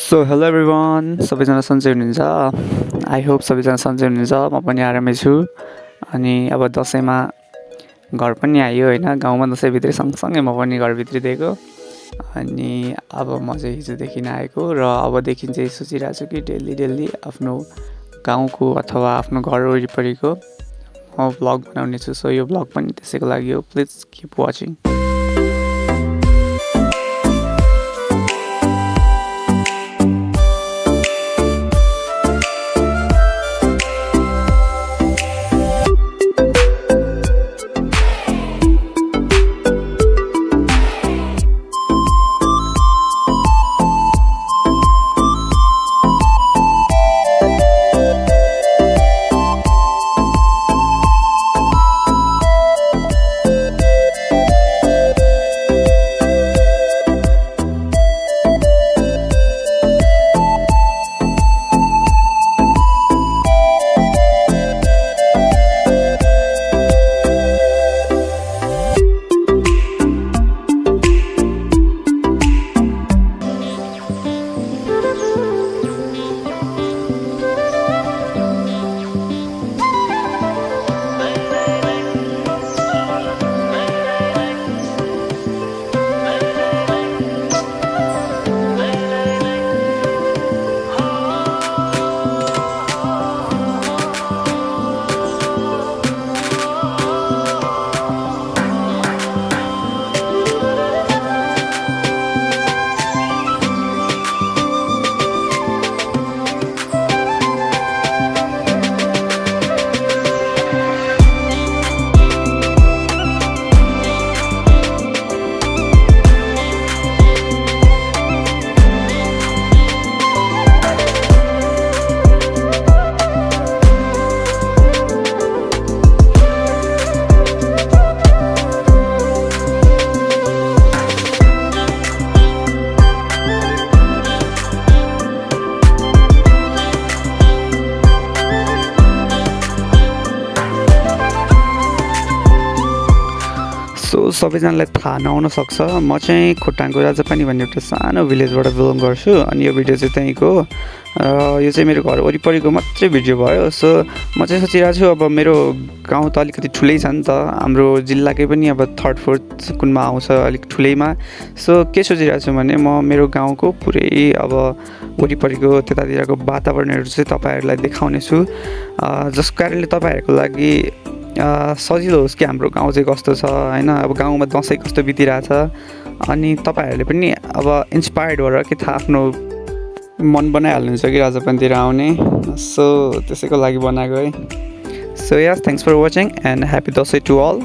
So hello everyone, सबैजना सन्चै हुनुहुन्छ। आई होप सबैजना सन्चै हुनुहुन्छ। म पनि आरामै छु। अनि अब दसैँमा घर पनि आयो होइन, गाउँमा दसैँभित्रै सँगसँगै म पनि घरभित्रै दिएको। अनि अब म चाहिँ हिजोदेखि आएको र अबदेखि चाहिँ सोचिरहेको छु कि डेली आफ्नो गाउँको अथवा आफ्नो घर वरिपरिको म भ्लग बनाउने छु। सो यो भ्लग पनि त्यसैको लागि हो। Please keep watching. सो सबैजनालाई थाहा नहुन सक्छ, म चाहिँ खोटाङको राजापानी भन्ने एउटा सानो भिलेजबाट बिलोङ गर्छु। अनि यो भिडियो चाहिँ त्यहीँको हो र यो चाहिँ मेरो घर वरिपरिको मात्रै भिडियो भयो। सो म चाहिँ सोचिरहेको छु, अब मेरो गाउँ त अलिकति ठुलै छ नि त, हाम्रो जिल्लाकै पनि अब 3rd 4th कुनमा आउँछ, अलिक ठुलैमा। सो के सोचिरहेको छु भने म मेरो गाउँको पुरै अब वरिपरिको त्यतातिरको वातावरणहरू चाहिँ तपाईँहरूलाई देखाउने छु, जसको कारणले तपाईँहरूको लागि सजिलो होस् कि हाम्रो गाउँ चाहिँ कस्तो छ होइन, अब गाउँमा दसैँ कस्तो बितिरहेछ। अनि तपाईँहरूले पनि अब इन्सपायर्ड भएर कि थाहा आफ्नो मन बनाइहाल्नुहुन्छ कि राजापानीतिर आउने। सो त्यसैको लागि बनाएको है। So yes, thanks for watching and happy Dashain to all.